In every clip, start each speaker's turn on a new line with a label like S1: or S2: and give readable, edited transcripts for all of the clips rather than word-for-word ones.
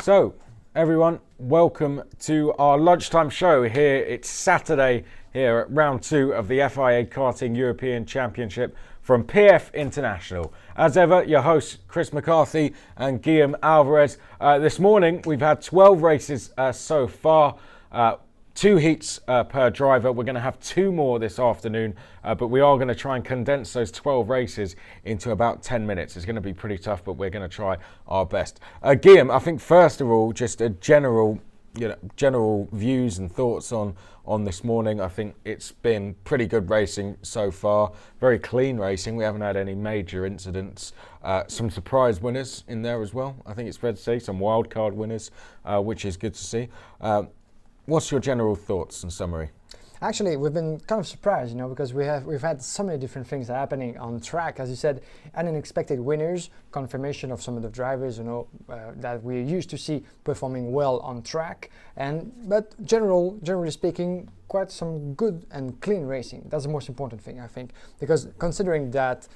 S1: So, everyone, welcome to our lunchtime show here. It's Saturday here at round 2 of the FIA Karting European Championship from PF International. As ever, your hosts Chris McCarthy and Guillaume Alvarez. This morning, we've had 12 races so far. 2 heats per driver. We're going to have 2 more this afternoon, but we are going to try and condense those 12 races into about 10 minutes. It's going to be pretty tough, but we're going to try our best. Guillaume, I think first of all, just a general views and thoughts on this morning. I think it's been pretty good racing so far. Very clean racing. We haven't had any major incidents. Some surprise winners in there as well. I think it's fair to say some wild card winners, which is good to see. What's your general thoughts and summary?
S2: Actually, we've been kind of surprised, because we've had so many different things happening on track. As you said, unexpected winners, confirmation of some of the drivers, that we used to see performing well on track. But generally speaking, quite some good and clean racing. That's the most important thing, I think, because considering that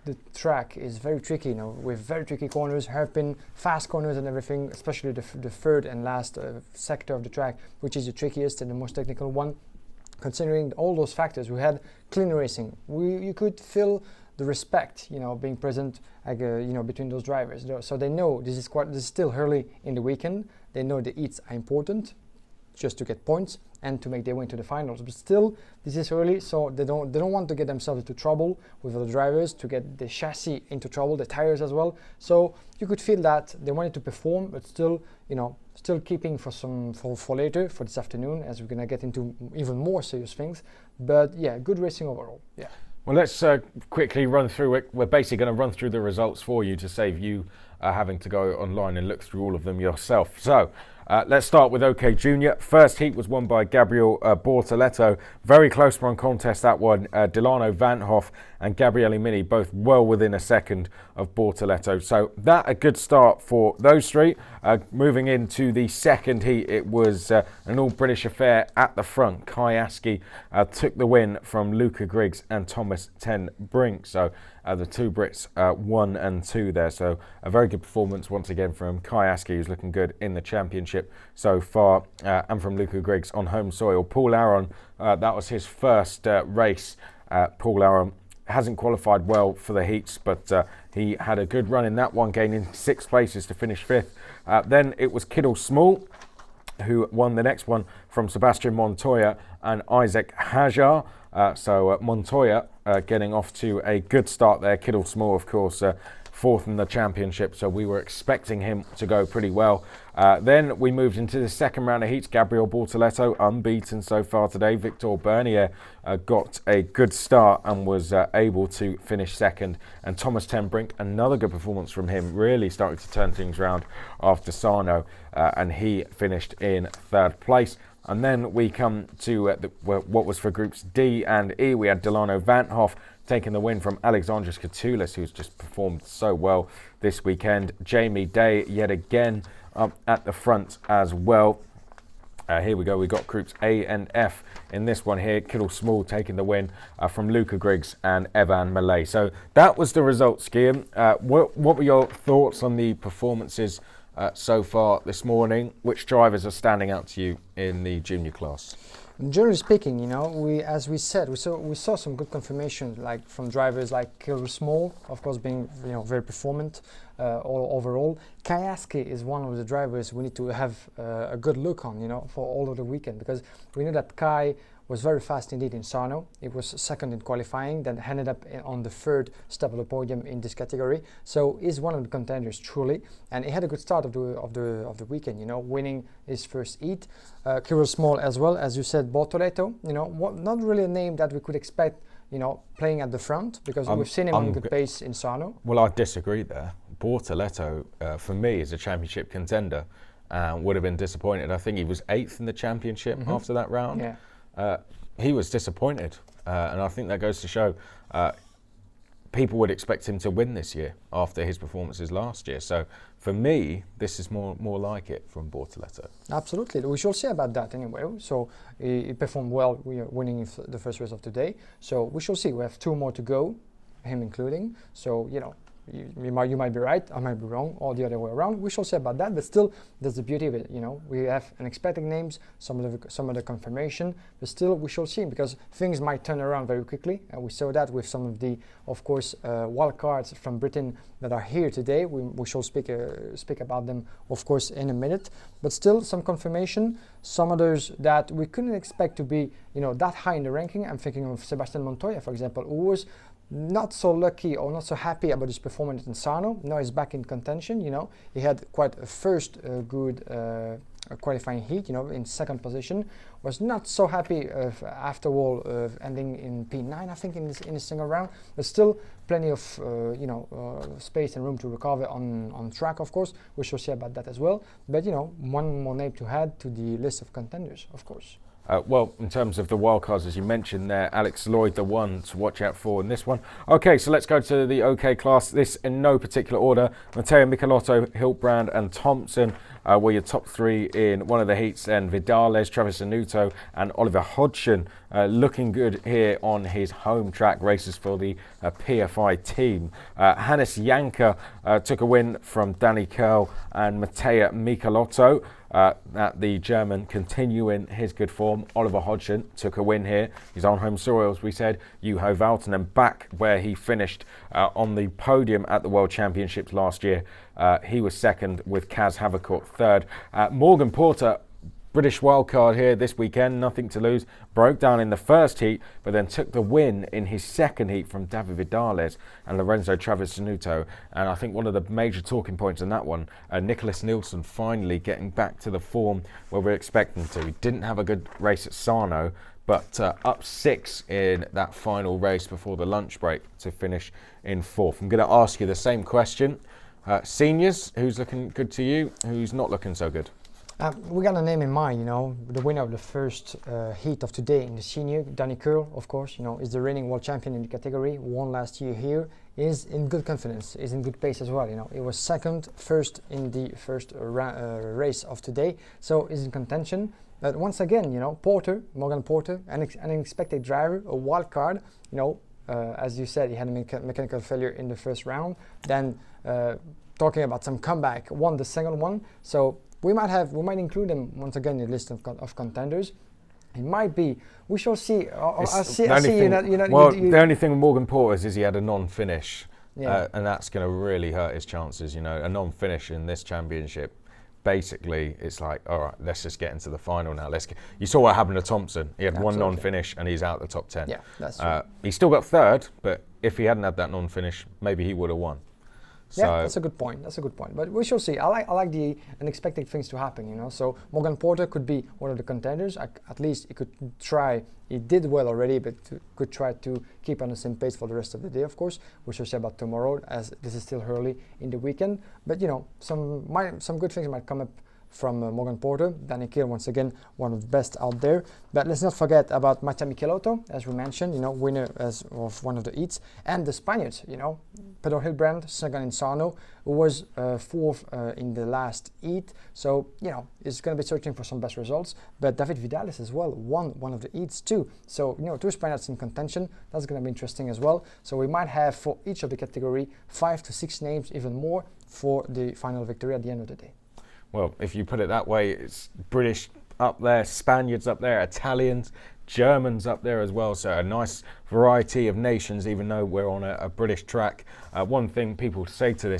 S2: the track is very tricky, with very tricky corners, hairpin, fast corners and everything, especially the third and last sector of the track, which is the trickiest and the most technical one. Considering all those factors, we had clean racing. You could feel the respect, being present, between those drivers. So they know this is still early in the weekend. They know the heats are important, just to get points and to make their way into the finals. But still, this is early, so they don't want to get themselves into trouble with other drivers, to get the chassis into trouble, the tires as well. So you could feel that they wanted to perform, but still keeping for later, for this afternoon, as we're gonna get into even more serious things. But yeah, good racing overall. Yeah.
S1: Well, let's quickly run through it. We're basically going to run through the results for you to save you having to go online and look through all of them yourself. So let's start with OK Junior. First heat was won by Gabriel Bortoleto. Very close run contest, that one. Delano Van Hoff and Gabriele Mini both well within a second of Bortoleto. So that a good start for those three. Moving into the second heat, it was an all-British affair at the front. Kai Askey took the win from Luca Griggs and Thomas Ten Brink. So the 2 Brits 1 and 2 there. So a very good performance once again from Kai Askey, who's looking good in the championship so far, and from Luca Griggs on home soil. Paul Aron, that was his first race. Paul Aron hasn't qualified well for the heats, but he had a good run in that one, gaining 6 places to finish 5th. Then it was Kiddle Small who won the next one from Sebastian Montoya and Isaac Hajar. So Montoya getting off to a good start there. Kiddle Small, of course, 4th in the championship, so we were expecting him to go pretty well. Then we moved into the second round of heats. Gabriel Bortoleto, unbeaten so far today. Victor Bernier got a good start and was able to finish 2nd. And Thomas Ten Brink, another good performance from him, really starting to turn things around after Sarno, and he finished in 3rd place. And then we come to what was for groups D and E. We had Delano Van Hoff taking the win from Alexandros Katoulis, who's just performed so well this weekend. Jamie Day yet again up at the front as well. Here we go, we've got groups A and F in this one here. Kiddle Small taking the win from Luca Griggs and Evan Malay. So that was the results, Guillaume. What were your thoughts on the performances so far this morning? Which drivers are standing out to you in the junior class?
S2: Generally speaking, as we said, we saw some good confirmation, like from drivers like Kiddle Small, of course, being very performant overall. Kai Askey is one of the drivers we need to have a good look on, for all of the weekend, because we know that Kai was very fast indeed in Sarno. It was 2nd in qualifying, then ended up on the 3rd step of the podium in this category. So he's one of the contenders truly, and he had a good start of the weekend. Winning his first heat. Kiddle Small as well, as you said, Bortoleto. Not really a name that we could expect. Playing at the front, because we've seen him on good pace in Sarno.
S1: Well, I disagree there. Bortoleto, for me, is a championship contender. Would have been disappointed. I think he was 8th in the championship after that round.
S2: Yeah.
S1: He was disappointed, and I think that goes to show people would expect him to win this year after his performances last year. So for me, this is more like it from Bortoleto.
S2: Absolutely, we shall see about that anyway. So he performed well, winning the first race of today. So we shall see. We have 2 more to go, him including. So you might be right, I might be wrong, or the other way around. We shall see about that, but still, that's the beauty of it. We have unexpected names, some of the confirmation, but still, we shall see, because things might turn around very quickly, and we saw that with some of the, of course, wild cards from Britain that are here today. We shall speak about them, of course, in a minute, but still some confirmation. Some others that we couldn't expect to be, that high in the ranking. I'm thinking of Sebastian Montoya, for example, who was not so lucky or not so happy about his performance in Sarno. Now he's back in contention. He had quite a first good qualifying heat. In second position. Was not so happy after all ending in P9, I think, in the single round. But still plenty of space and room to recover on track. Of course, we shall see about that as well. But one more name to add to the list of contenders, of course.
S1: Well, in terms of the wildcards, as you mentioned there, Alex Lloyd, the one to watch out for in this one. Okay, so let's go to the OK class. This in no particular order. Matteo Michelotto, Hiltbrand and Thompson were your top three in one of the heats. Then Vidales, Travis Anuto and Oliver Hodgson looking good here on his home track races for the PFI team. Hannes Janka took a win from Danny Curl and Matteo Michelotto. That the German continuing his good form. Oliver Hodgson took a win here. He's on home soil, as we said. Juho Valtonen back where he finished on the podium at the World Championships last year. He was second with Kaz Havercourt third. Morgan Porter, British wildcard here this weekend, nothing to lose. Broke down in the first heat, but then took the win in his second heat from David Vidales and Lorenzo Travisanuto. And I think one of the major talking points in that one, Nicholas Nielsen finally getting back to the form where we're expecting to. He didn't have a good race at Sarno, but up 6 in that final race before the lunch break to finish in 4th. I'm going to ask you the same question. Seniors, who's looking good to you? Who's not looking so good?
S2: We got a name in mind, the winner of the first heat of today in the senior, Danny Curl, of course, is the reigning world champion in the category, won last year here, is in good confidence, is in good pace as well, He was first in the first race of today, so is in contention. But once again, Morgan Porter, an unexpected driver, a wild card, as you said, he had a mechanical failure in the first round, then talking about some comeback, won the second one, so we might include him once again in the list of contenders. It might be. We shall see.
S1: The only thing with Morgan Porter is he had a non-finish, and that's going to really hurt his chances. A non-finish in this championship. Basically, it's like, all right, let's just get into the final now. You saw what happened to Thompson. He had one non-finish, and he's out the top 10.
S2: Yeah, that's true.
S1: He still got third, but if he hadn't had that non-finish, maybe he would have won.
S2: Yeah, that's a good point. But we shall see. I like the unexpected things to happen, So Morgan Porter could be one of the contenders. At least he could try. He did well already, but could try to keep on the same pace for the rest of the day, of course. We shall see about tomorrow, as this is still early in the weekend. But, some good things might come up from Morgan Porter. Danny Curl, once again, one of the best out there. But let's not forget about Matteo Michelotto, as we mentioned, winner of one of the heats. And the Spaniards, Pedro Hiltbrand, second in Sarno, who was fourth in the last heat. So, is going to be searching for some best results. But David Vidales as well won one of the heats too. So, 2 Spaniards in contention. That's going to be interesting as well. So we might have for each of the category 5 to 6 names, even more, for the final victory at the end of the day.
S1: Well, if you put it that way, it's British up there, Spaniards up there, Italians, Germans up there as well. So a nice variety of nations, even though we're on a British track. One thing people say to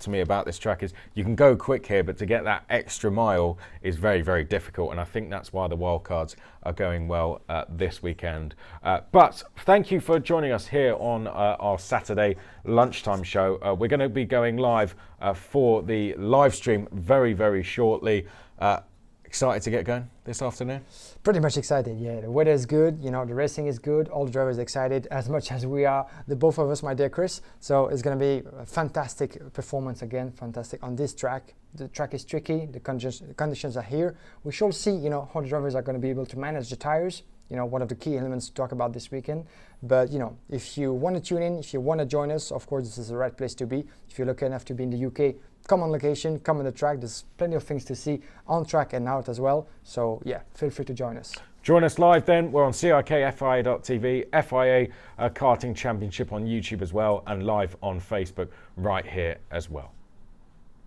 S1: me about this track is you can go quick here, but to get that extra mile is very, very difficult. And I think that's why the wildcards are going well this weekend. But thank you for joining us here on our Saturday lunchtime show. We're going to be going live for the live stream very, very shortly. Excited to get going this afternoon?
S2: Pretty much excited, yeah. The weather is good, the racing is good, all the drivers are excited as much as we are, the both of us, my dear Chris. So it's going to be a fantastic performance again, fantastic on this track. The track is tricky, the conditions are here. We shall see, how the drivers are going to be able to manage the tires. One of the key elements to talk about this weekend. But, if you want to tune in, if you want to join us, of course, this is the right place to be. If you're lucky enough to be in the UK, come on location, come on the track. There's plenty of things to see on track and out as well. So yeah, feel free to join us.
S1: Join us live then. We're on CIKFIA.tv, FIA Karting Championship on YouTube as well, and live on Facebook right here as well.